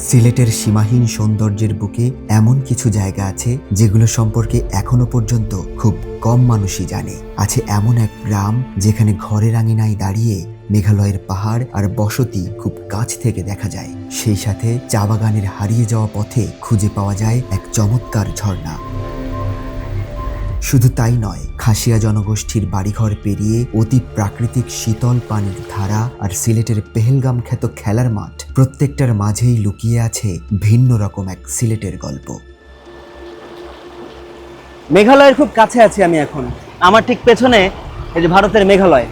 সিলেটের সীমাহীন সৌন্দর্যের বুকে এমন কিছু জায়গা আছে যেগুলো সম্পর্কে এখনো পর্যন্ত খুব কম মানুষই জানে। আছে এমন এক গ্রাম যেখানে ঘরের আঙিনায় দাঁড়িয়ে মেঘালয়ের পাহাড় আর বসতি খুব কাছ থেকে দেখা যায়। সেই সাথে চা বাগানের হারিয়ে যাওয়া পথে খুঁজে পাওয়া যায় এক চমৎকার ঝর্ণা। শুধু তাই নয়, খাসিয়া জনগোষ্ঠীর বাড়িঘর পেরিয়ে অতি প্রাকৃতিক শীতল পানির ধারা আর সিলেটের পেহেলগাম খ্যাত খেলার মাঠ, প্রত্যেকটার মাঝেই লুকিয়ে আছে ভিন্ন রকম এক সিলেটের গল্প। মেঘালয়ের খুব কাছে আছি আমি এখন। আমার ঠিক পেছনে এই যে ভারতের মেঘালয়,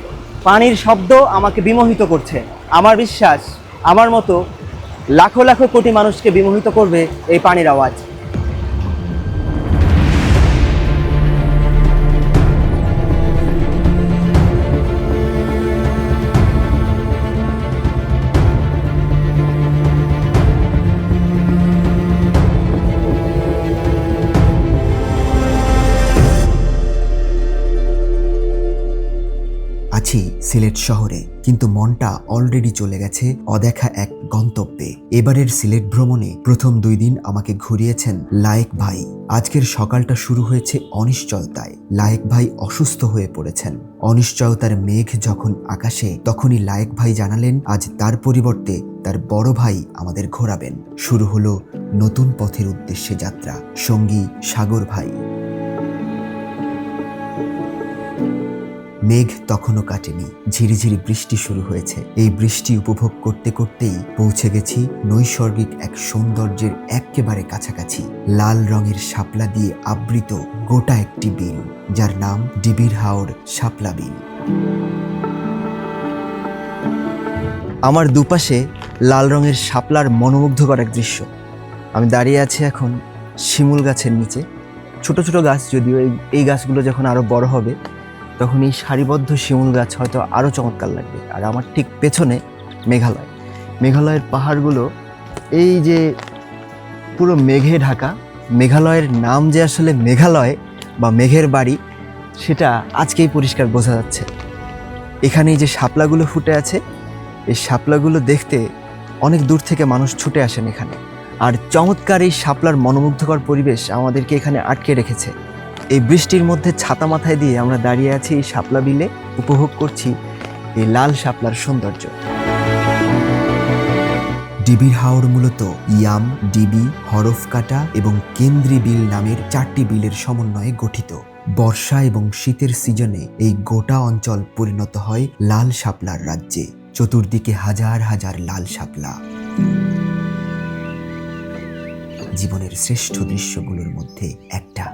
পানির শব্দ আমাকে বিমোহিত করছে। আমার বিশ্বাস আমার মতো লাখো লাখো কোটি মানুষকে বিমোহিত করবে এই পানির আওয়াজ। আছি সিলেট শহরে, কিন্তু মনটা অলরেডি চলে গেছে অদেখা এক গন্তব্যে। এবারের সিলেট ভ্রমণে প্রথম 2 দিন আমাকে ঘুরিয়েছেন লায়েক ভাই। আজকের সকালটা শুরু হয়েছে অনিশ্চয়তায়। লায়েক ভাই অসুস্থ হয়ে পড়েছেন। অনিশ্চয়তার মেঘ যখন আকাশে, তখনই লায়েক ভাই জানালেন আজ তার পরিবর্তে তার বড় ভাই আমাদের ঘোরাবেন। শুরু হলো নতুন পথের উদ্দেশ্যে যাত্রা। সঙ্গী সাগর ভাই। মেঘ তখনও কাটেনি, ঝিরিঝিরি বৃষ্টি শুরু হয়েছে। এই বৃষ্টি উপভোগ করতে করতেই পৌঁছে গেছি নৈসর্গিক এক সৌন্দর্যের একেবারে কাছাকাছি। লাল রঙের শাপলা দিয়ে আবৃত গোটা একটি বিল, যার নাম ডিবির হাওর শাপলা বিল। আমার দুপাশে লাল রঙের শাপলার মনোমুগ্ধকর এক দৃশ্য। আমি দাঁড়িয়ে আছি এখন শিমুল গাছের নিচে। ছোট ছোট গাছ, যদিও এই গাছগুলো যখন আরো বড় হবে তখন এই সারিবদ্ধ শিমুল গাছ হয়তো আরো চমৎকার লাগবে। আর আমার ঠিক পেছনে মেঘালয়। মেঘালয়ের পাহাড়গুলো এই যে পুরো মেঘে ঢাকা। মেঘালয়ের নাম যে আসলে মেঘালয় বা মেঘের বাড়ি, সেটা আজকেই পরিষ্কার বোঝা যাচ্ছে। এখানে যে শাপলাগুলো ফুটে আছে, এই শাপলাগুলো দেখতে অনেক দূর থেকে মানুষ ছুটে আসেন এখানে। আর চমৎকার এই শাপলার মনোমুগ্ধকর পরিবেশ আমাদেরকে এখানে আটকে রেখেছে। এই বৃষ্টির মধ্যে ছাতা মাথায় দিয়ে আমরা দাঁড়িয়ে আছি এই শাপলা বিলে, উপভোগ করছি এই লাল শাপলার সৌন্দর্য। ডিবির হাওর মূলত ইয়াম, ডিবি, হরফকাটা এবং কেন্দ্রী বিল নামের 4টি বিলের সমন্বয়ে গঠিত। বর্ষা এবং শীতের সিজনে এই গোটা অঞ্চল পরিণত হয় লাল শাপলার রাজ্যে। চতুর্দিকে হাজার হাজার লাল শাপলা। জীবনের শ্রেষ্ঠ দৃশ্যগুলোর মধ্যে একটা।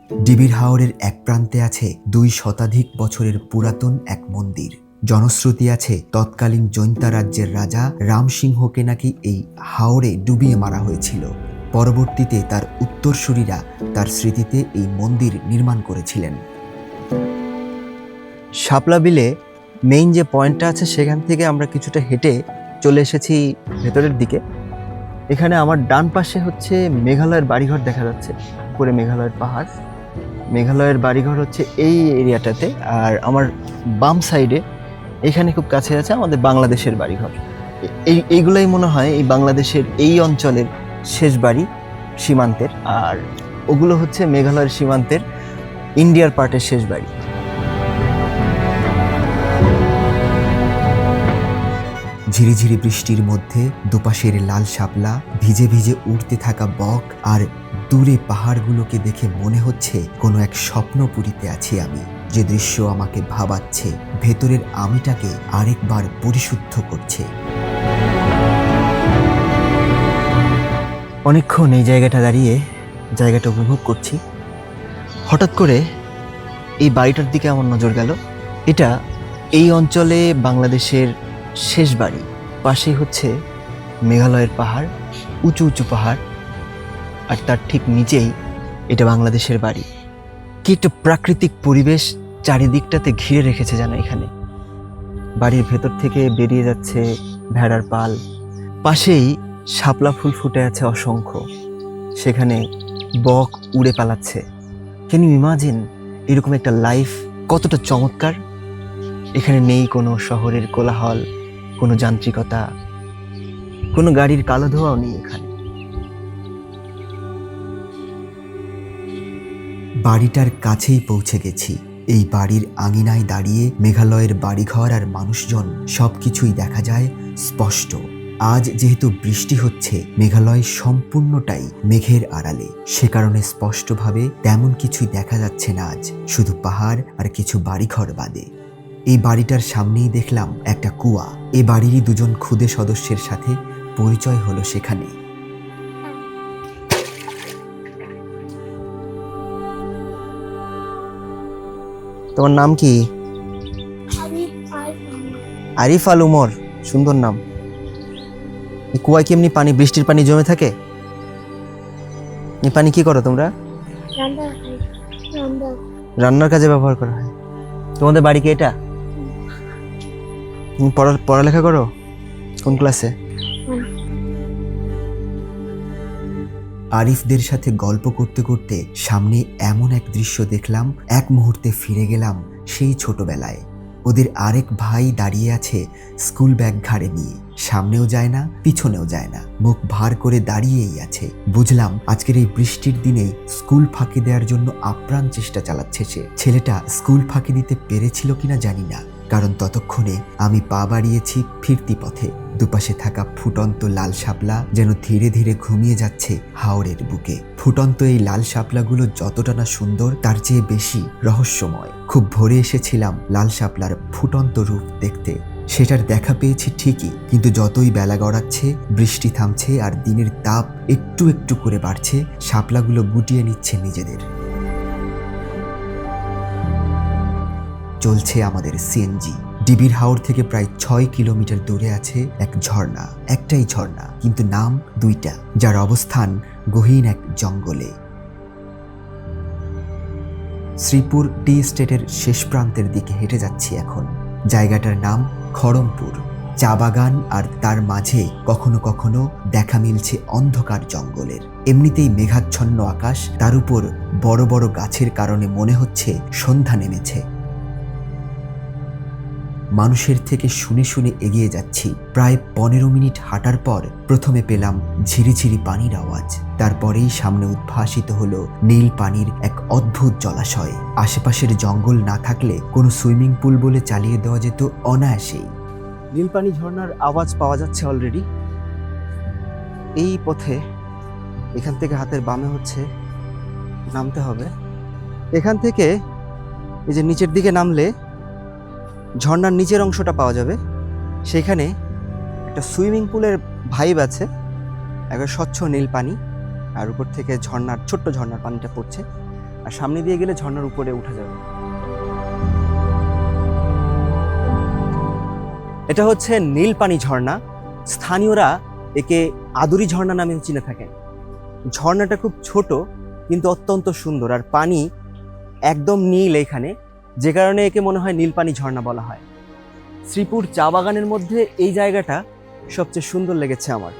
ডিবির হাওরের এক প্রান্তে আছে 2 শতাধিক বছরের পুরাতন এক মন্দির। জনশ্রুতি আছে তৎকালীন জৈন্তা রাজ্যের রাজা রামসিংহকে নাকি এই হাওরে ডুবিয়ে মারা হয়েছিল। পরবর্তীতে তার উত্তরসূরিরা তার স্মৃতিতে এই মন্দির নির্মাণ করেছিলেন। শাপলা বিলে মেইন যে পয়েন্টটা আছে, সেখান থেকে আমরা কিছুটা হেঁটে চলে এসেছি ভেতরের দিকে। এখানে আমার ডান পাশে হচ্ছে মেঘালয়ের বাড়িঘর দেখা যাচ্ছে, উপরে মেঘালয়ের পাহাড়। মেঘালয়ের বাড়িঘর হচ্ছে এই এরিয়াটাতে। আর আমার বাম সাইডে এখানে খুব কাছে আছে আমাদের বাংলাদেশের বাড়িঘর। এইগুলাই মনে হয় এই বাংলাদেশের এই অঞ্চলের শেষ বাড়ি সীমান্তের। আর ওগুলো হচ্ছে মেঘালয়ের সীমান্তের ইন্ডিয়ার পার্টের শেষ বাড়ি। ঝিরিঝিরি বৃষ্টির মধ্যে দুপাশের লাল শাপলা, ভিজে ভিজে উড়তে থাকা বক, আর দূরে পাহাড়গুলোকে দেখে মনে হচ্ছে কোনো এক স্বপ্নপুরীতে আছি আমি। যে দৃশ্য আমাকে ভাবাচ্ছে, ভেতরের আমিটাকে আরেকবার পরিশুদ্ধ করছে। অনেকক্ষণ এই জায়গাটা দাঁড়িয়ে জায়গাটা উপভোগ করছি। হঠাৎ করে এই বাড়িটার দিকে আমার নজর গেল। এটা এই অঞ্চলে বাংলাদেশের শেষ বাড়ি। পাশেই হচ্ছে মেঘালয়ের পাহাড়, উঁচু উঁচু পাহাড়, আর তার ঠিক নিচেই এটা বাংলাদেশের বাড়ি। কি একটা প্রাকৃতিক পরিবেশ চারিদিকটাতে ঘিরে রেখেছে যেন এখানে। বাড়ির ভেতর থেকে বেরিয়ে যাচ্ছে ভেড়ার পাল। পাশেই শাপলা ফুল ফুটে আছে অসংখ্য। সেখানে বক উড়ে পালাচ্ছে। ক্যান ইউ ইমাজিন এরকম একটা লাইফ কতটা চমৎকার। এখানে নেই কোনো শহরের কোলাহল, কোনো যান্ত্রিকতা, কোনো গাড়ির কালো ধোঁয়াও নেই এখানে। বাড়িটার কাছেই পৌঁছে গেছি। এই বাড়ির আঙিনায় দাঁড়িয়ে মেঘালয়ের বাড়িঘর আর মানুষজন সবকিছুই দেখা যায় স্পষ্ট। আজ যেহেতু বৃষ্টি হচ্ছে, মেঘালয় সম্পূর্ণটাই মেঘের আড়ালে, সে কারণে স্পষ্টভাবে তেমন কিছুই দেখা যাচ্ছে না আজ, শুধু পাহাড় আর কিছু বাড়িঘর বাদে। এই বাড়িটার সামনেই দেখলাম একটা কুয়া। এ বাড়িরই দুজন খুদে সদস্যের সাথে পরিচয় হলো সেখানে। তোমার নাম কি? আরিফ আল উমর, সুন্দর নাম। এই কুয়ায় কি এমনি পানি, বৃষ্টির পানি জমে থাকে? এই পানি কি করো তোমরা? রান্নার কাজে ব্যবহার করা হয়। তোমাদের বাড়ি কি এটা? তুমি পড়ালেখা করো? কোন ক্লাসে? আরিফদের সাথে গল্প করতে করতে সামনে এমন এক দৃশ্য দেখলাম, এক মুহূর্তে ফিরে গেলাম সেই ছোটবেলায়। ওদের আরেক ভাই দাঁড়িয়ে আছে স্কুল ব্যাগ ঘাড়ে নিয়ে, সামনেও যায় না পিছনেও যায় না, মুখ ভার করে দাঁড়িয়েই আছে। বুঝলাম আজকের এই বৃষ্টির দিনে স্কুল ফাঁকি দেওয়ার জন্য আপ্রাণ চেষ্টা চালাচ্ছে সে। ছেলেটা স্কুল ফাঁকি দিতে পেরেছিল কিনা জানি না, কারণ ততক্ষণে আমি পা বাড়িয়েছি ফিরতি পথে। দুপাশে থাকা ফুটন্ত লাল শাপলা যেন ধীরে ধীরে ঘুমিয়ে যাচ্ছে হাওরের বুকে। ফুটন্ত এই লাল শাপলাগুলো যতটা না সুন্দর, তার চেয়ে বেশি রহস্যময়। খুব ভোরে এসেছিলাম লাল শাপলার ফুটন্ত রূপ দেখতে। সেটার দেখা পেয়েছি ঠিকই, কিন্তু যতই বেলা গড়াচ্ছে, বৃষ্টি থামছে আর দিনের তাপ একটু একটু করে বাড়ছে, শাপলাগুলো গুটিয়ে নিচ্ছে নিজেদের। চলছে আমাদের সিএনজি। ডিবির হাওর থেকে প্রায় 6 কিলোমিটার দূরে আছে এক ঝর্ণা। একটাই ঝর্ণা, কিন্তু নাম দুইটা, যার অবস্থান গহীন এক জঙ্গলে। শ্রীপুর টি স্টেটের শেষ প্রান্তের দিকে হেঁটে যাচ্ছি এখন। জায়গাটার নাম খড়মপুর। চা বাগান আর তার মাঝে কখনো কখনো দেখা মিলছে অন্ধকার জঙ্গলের। এমনিতেই মেঘাচ্ছন্ন আকাশ, তার উপর বড় বড় গাছের কারণে মনে হচ্ছে সন্ধ্যা নেমেছে। মানুষের থেকে শুনে শুনে এগিয়ে যাচ্ছি। প্রায় 15 মিনিট হাঁটার পর প্রথমে পেলাম ঝিরিঝিরি পানির আওয়াজ, তারপরেই সামনে উদ্ভাসিত হলো নীল পানির এক অদ্ভুত জলাশয়। আশেপাশের জঙ্গল না থাকলে কোনো সুইমিং পুল বলে চালিয়ে দেওয়া যেত অনায়াসেই। নীলপানি ঝর্ণার আওয়াজ পাওয়া যাচ্ছে অলরেডি। এই পথে এখান থেকে হাতের বামে হচ্ছে নামতে হবে। এখান থেকে এই যে নিচের দিকে নামলে ঝর্ণার নিচের অংশটা পাওয়া যাবে। সেখানে একটা সুইমিং পুলের ভাইব আছে, একবার স্বচ্ছ নীল পানি, আর উপর থেকে ঝর্ণার ছোট্ট ঝর্ণার পানিটা পড়ছে, আর সামনে দিয়ে গেলে ঝর্ণার উপরে উঠা যাবে। এটা হচ্ছে নীলপানি ঝর্ণা। স্থানীয়রা একে আদুরি ঝর্ণা নামেও চিনে থাকেন। ঝর্ণাটা খুব ছোট কিন্তু অত্যন্ত সুন্দর, আর পানি একদম নীল এখানে, যে কারণে একে মনে হয় নীলপানি ঝর্ণা বলা হয়। শ্রীপুর চা বাগানের মধ্যে এই জায়গাটা সবচেয়ে সুন্দর লেগেছে আমার।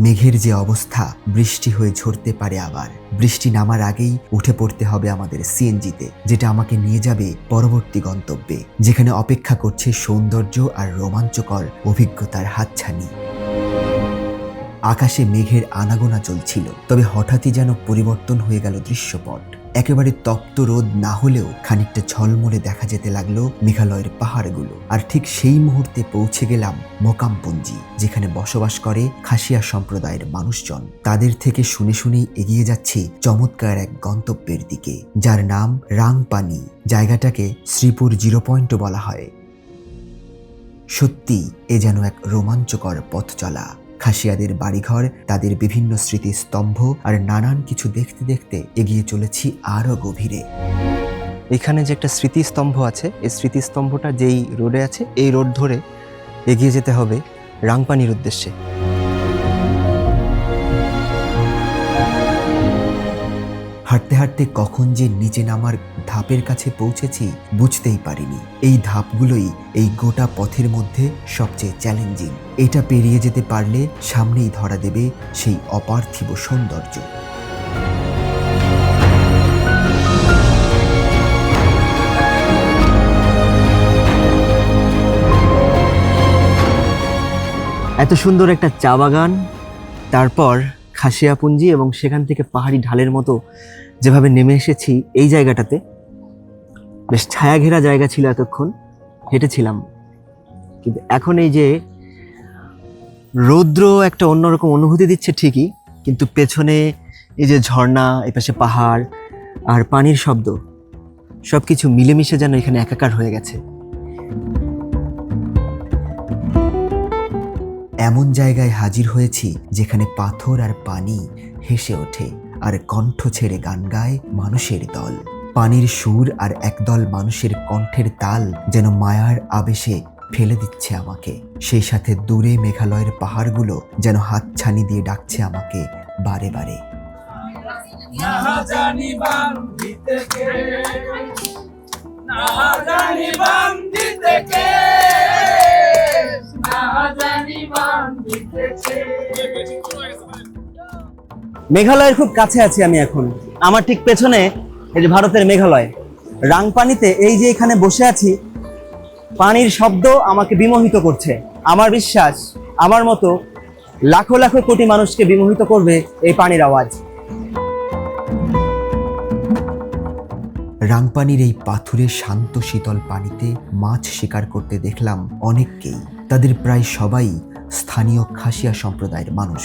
মেঘের যে অবস্থা, বৃষ্টি হয়ে ঝরতে পারে আবার। বৃষ্টি নামার আগেই উঠে পড়তে হবে আমাদের সিএনজিতে, যেটা আমাকে নিয়ে যাবে পরবর্তী গন্তব্যে, যেখানে অপেক্ষা করছে সৌন্দর্য আর রোমাঞ্চকর অভিজ্ঞতার হাতছানি। আকাশে মেঘের আনাগোনা চলছিল, তবে হঠাৎই যেন পরিবর্তন হয়ে গেল দৃশ্যপট। একেবারে তপ্ত রোদ না হলেও খানিকটা ঝলমলে দেখা যেতে লাগলো মেঘালয়ের পাহাড়গুলো। আর ঠিক সেই মুহূর্তে পৌঁছে গেলাম মোকামপুঞ্জি, যেখানে বসবাস করে খাসিয়া সম্প্রদায়ের মানুষজন। তাদের থেকে শুনে শুনেই এগিয়ে যাচ্ছি চমৎকার এক গন্তব্যের দিকে, যার নাম রাংপানি। জায়গাটাকে শ্রীপুর 0 পয়েন্টও বলা হয়। সত্যি এ যেন এক রোমাঞ্চকর পথ চলা। খাসিয়াদের বাড়িঘর, তাদের বিভিন্ন স্মৃতিস্তম্ভ আর নানান কিছু দেখতে দেখতে এগিয়ে চলেছি আরো গভীরে। এখানে যে একটা স্মৃতিস্তম্ভ আছে, এই স্মৃতিস্তম্ভটা যেই রোডে আছে, এই রোড ধরে এগিয়ে যেতে হবে রাংপানির উদ্দেশ্যে। হাঁটতে হাঁটতে কখন যে নিচে নামার ধাপের কাছে পৌঁছেছি বুঝতেই পারিনি। এই ধাপগুলোই এই গোটা পথের মধ্যে সবচেয়ে চ্যালেঞ্জিং। এটা পেরিয়ে যেতে পারলে সামনেই ধরা দেবে সেই অপার্থিব সৌন্দর্য। এত সুন্দর একটা চা বাগান, তারপর খাসিয়াপুঞ্জি এবং সেখান থেকে পাহাড়ি ঢালের মতো যেভাবে নেমে এসেছি এই জায়গাটাতে, বেশ ছায়া ঘেরা জায়গা ছিল, এতক্ষণ হেঁটেছিলাম। কিন্তু এখন এই যে রৌদ্র একটা অন্যরকম অনুভূতি দিচ্ছে ঠিকই, কিন্তু পেছনে এই যে ঝর্ণা, এপাশে পাহাড় আর পানির শব্দ, সব কিছু মিলেমিশে যেন এখানে একাকার হয়ে গেছে। এমন জায়গায় হাজির হয়েছি যেখানে পাথর আর পানি হেসে ওঠে আর কণ্ঠ ছেড়ে গান গায় মানুষের দল। পানির সুর আর একদল মানুষের কণ্ঠের তাল যেন মায়ার আবেশে ফেলে দিচ্ছে আমাকে। সেই সাথে দূরে মেঘালয়ের পাহাড়গুলো যেন হাতছানি দিয়ে ডাকছে আমাকে বারে বারে। মেঘালয়ের খুব কাছে আছি আমি এখন। আমার ঠিক পেছনে এই যে ভারতের মেঘালয়, রাংপানিতে এই যে এখানে বসে আছি, পানির শব্দ আমাকে বিমোহিত করছে। আমার বিশ্বাস আমার মতো লাখো লাখো কোটি মানুষকে বিমোহিত করবে এই পানির আওয়াজ। রাংপানির এই পাথুরে শান্ত শীতল পানিতে মাছ শিকার করতে দেখলাম অনেককেই। তাদের প্রায় সবাই স্থানীয় খাসিয়া সম্প্রদায়ের মানুষ।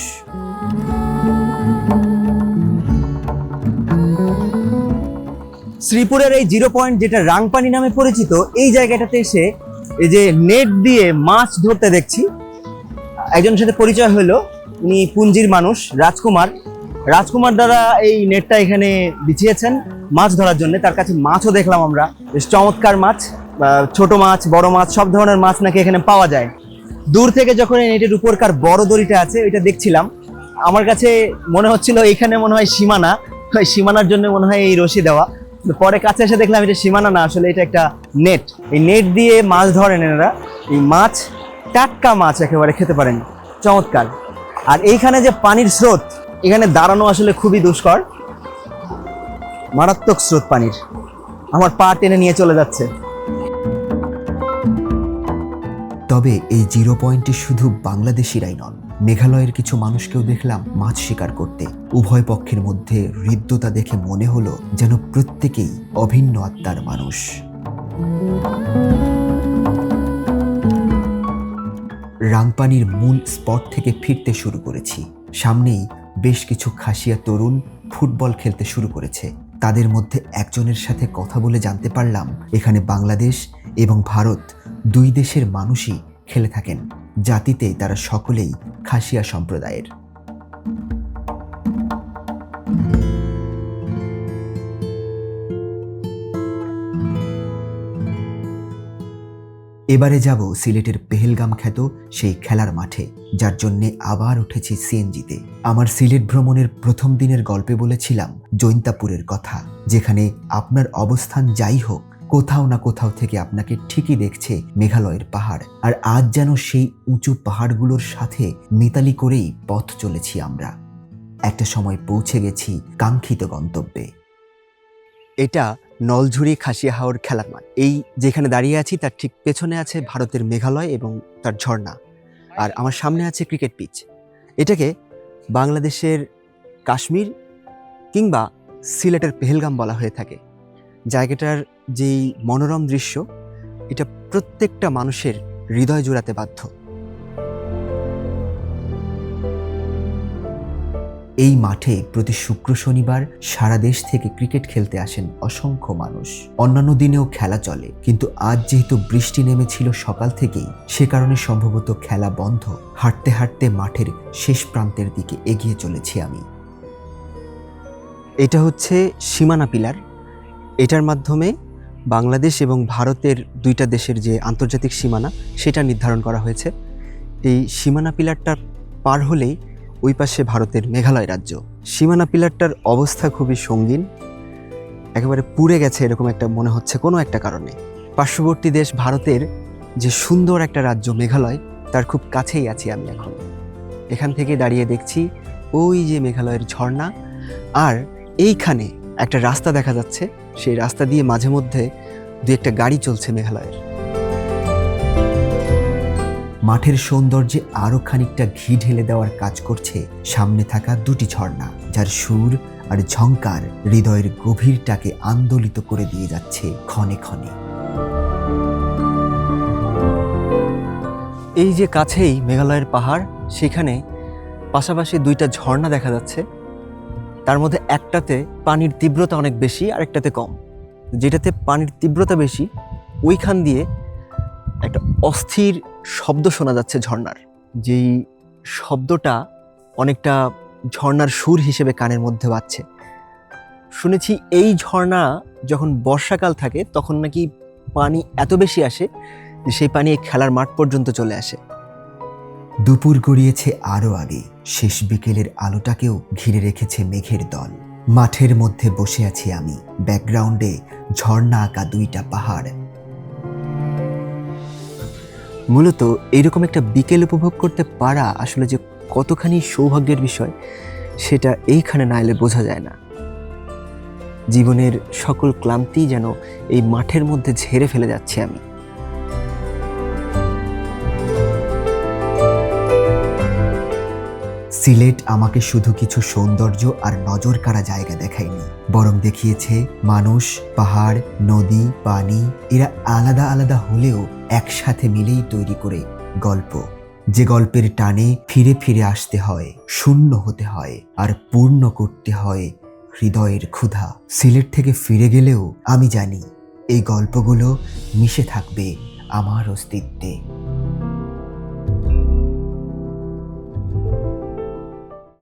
শ্রীপুরের এই 0 পয়েন্ট, যেটা রাংপানি নামে পরিচিত, এই জায়গাটাতে এসে এই যে নেট দিয়ে মাছ ধরতে দেখছি। একজনের সাথে পরিচয় হলো, উনি পুঞ্জির মানুষ, রাজকুমার দ্বারা এই নেটটা এখানে বিছিয়েছেন মাছ ধরার জন্য। তার কাছে মাছও দেখলাম আমরা, বেশ চমৎকার মাছ, ছোট মাছ, বড় মাছ, সব ধরনের মাছ নাকি এখানে পাওয়া যায়। দূর থেকে যখন এই নেটের উপরকার বড় দড়িটা আছে ওইটা দেখছিলাম, আমার কাছে মনে হচ্ছিল এইখানে মনে হয় সীমানা, ওই সীমানার জন্য মনে হয় এই রশি দেওয়া। পরে কাছে এসে দেখলাম এটা সীমানা না, আসলে এটা একটা নেট। এই নেট দিয়ে মাছ ধরেন এনারা। এই মাছ টাটকা মাছ, একেবারে খেতে পারেন, চমৎকার। আর এইখানে যে পানির স্রোত, এখানে দাঁড়ানো আসলে খুবই দুষ্কর, মারাত্মক স্রোত পানির, আমার পা টেনে নিয়ে চলে যাচ্ছে। তবে এই 0 পয়েন্টে শুধু বাংলাদেশিরাই নন, মেঘালয়ের কিছু মানুষকেও দেখলাম মাছ শিকার করতে। উভয় পক্ষের মধ্যে হৃদ্যতা দেখে মনে হলো যেন প্রত্যেকেই অভিন্ন আত্মার মানুষ। রাংপানির মূল স্পট থেকে ফিরতে শুরু করেছি। সামনেই বেশ কিছু খাসিয়া তরুণ ফুটবল খেলতে শুরু করেছে। তাদের মধ্যে একজনের সাথে কথা বলে জানতে পারলাম এখানে বাংলাদেশ এবং ভারত দুই দেশের মানুষই খেলে থাকেন। জাতিতে তারা সকলেই খাসিয়া সম্প্রদায়ের। এবারে যাব সিলেটের পেহেলগাম খ্যাত সেই খেলার মাঠে, যার জন্যে আবার উঠেছি সিএনজিতে। আমার সিলেট ভ্রমণের প্রথম দিনের গল্পে বলেছিলাম জৈন্তাপুরের কথা, যেখানে আপনার অবস্থান যাই হোক, কোথাও না কোথাও থেকে আপনাকে ঠিকই দেখছে মেঘালয়ের পাহাড়। আর আজ যেন সেই উঁচু পাহাড়গুলোর সাথে মিতালি করেই পথ চলেছি আমরা। একটা সময় পৌঁছে গেছি কাঙ্ক্ষিত গন্তব্যে। এটা নলঝুরি খাসিয়া হাওর খেলার মাঠ। এই যেখানে দাঁড়িয়ে আছি তার ঠিক পেছনে আছে ভারতের মেঘালয় এবং তার ঝর্ণা, আর আমার সামনে আছে ক্রিকেট পিচ। এটাকে বাংলাদেশের কাশ্মীর কিংবা সিলেটের পেহেলগাম বলা হয়ে থাকে। জায়গাটার যেই মনোরম দৃশ্য, এটা প্রত্যেকটা মানুষের হৃদয় জোড়াতে বাধ্য। এই মাঠে প্রতি শুক্র শনিবার সারা দেশ থেকে ক্রিকেট খেলতে আসেন অসংখ্য মানুষ। অন্যান্য দিনেও খেলা চলে, কিন্তু আজ যেহেতু বৃষ্টি নেমেছিল সকাল থেকেই, সে কারণে সম্ভবত খেলা বন্ধ। হাঁটতে হাঁটতে মাঠের শেষ প্রান্তের দিকে এগিয়ে চলেছি আমি। এটা হচ্ছে সীমানা পিলার। এটার মাধ্যমে বাংলাদেশ এবং ভারতের দুইটা দেশের যে আন্তর্জাতিক সীমানা, সেটা নির্ধারণ করা হয়েছে। এই সীমানা পিলারটা পার হলেই ওই পাশে ভারতের মেঘালয় রাজ্য। সীমানা পিলারটার অবস্থা খুবই সঙ্গীন, একেবারে পুড়ে গেছে এরকম একটা মনে হচ্ছে কোনো একটা কারণে। পার্শ্ববর্তী দেশ ভারতের যে সুন্দর একটা রাজ্য মেঘালয়, তার খুব কাছেই আছি আমি এখন। এখান থেকে দাঁড়িয়ে দেখছি ওই যে মেঘালয়ের ঝর্ণা, আর এইখানে একটা রাস্তা দেখা যাচ্ছে। সেই রাস্তা দিয়ে মাঝে মধ্যে দু একটা গাড়ি চলছে মেঘালয়ের। মাঠের সৌন্দর্যে আরো খানিকটা ঘি ঢেলে দেওয়ার কাজ করছে সামনে থাকা দুটি ঝর্ণা, যার সুর আর ঝংকার হৃদয়ের গভীরটাকে আন্দোলিত করে দিয়ে যাচ্ছে ক্ষণে ক্ষণে। এই যে কাছেই মেঘালয়ের পাহাড়, সেখানে পাশাপাশি দুইটা ঝর্ণা দেখা যাচ্ছে। তার মধ্যে একটাতে পানির তীব্রতা অনেক বেশি, আরেকটাতে কম। যেটাতে পানির তীব্রতা বেশি, ওইখান দিয়ে একটা অস্থির শব্দ শোনা যাচ্ছে ঝর্ণার, যেই শব্দটা অনেকটা ঝর্ণার সুর হিসেবে কানের মধ্যে বাজছে। শুনেছি এই ঝর্ণা যখন বর্ষাকাল থাকে তখন নাকি পানি এত বেশি আসে যে সেই পানি এই খেলার মাঠ পর্যন্ত চলে আসে। দুপুর গড়িয়েছে আরো আগে, শেষ বিকেলের আলোটাকেও ঘিরে রেখেছে মেঘের দল। মাঠের মধ্যে বসে আছি আমি, ব্যাকগ্রাউন্ডে ঝর্ণা আঁকা দুইটা পাহাড়। মূলত এইরকম একটা বিকেল উপভোগ করতে পারা আসলে যে কতখানি সৌভাগ্যের বিষয়, সেটা এইখানে না এলে বোঝা যায় না। জীবনের সকল ক্লান্তি যেন এই মাঠের মধ্যে ঝেড়ে ফেলে যাচ্ছি আমি। সিলেট আমাকে শুধু কিছু সৌন্দর্য আর নজর কাড়া জায়গা দেখায়নি, বরং দেখিয়েছে মানুষ, পাহাড়, নদী, পানি এরা আলাদা আলাদা হলেও একসাথে মিলেই তৈরি করে গল্প। যে গল্পের টানে ফিরে ফিরে আসতে হয়, শূন্য হতে হয়, আর পূর্ণ করতে হয় হৃদয়ের ক্ষুধা। সিলেট থেকে ফিরে গেলেও আমি জানি এই গল্পগুলো মিশে থাকবে আমার অস্তিত্বে।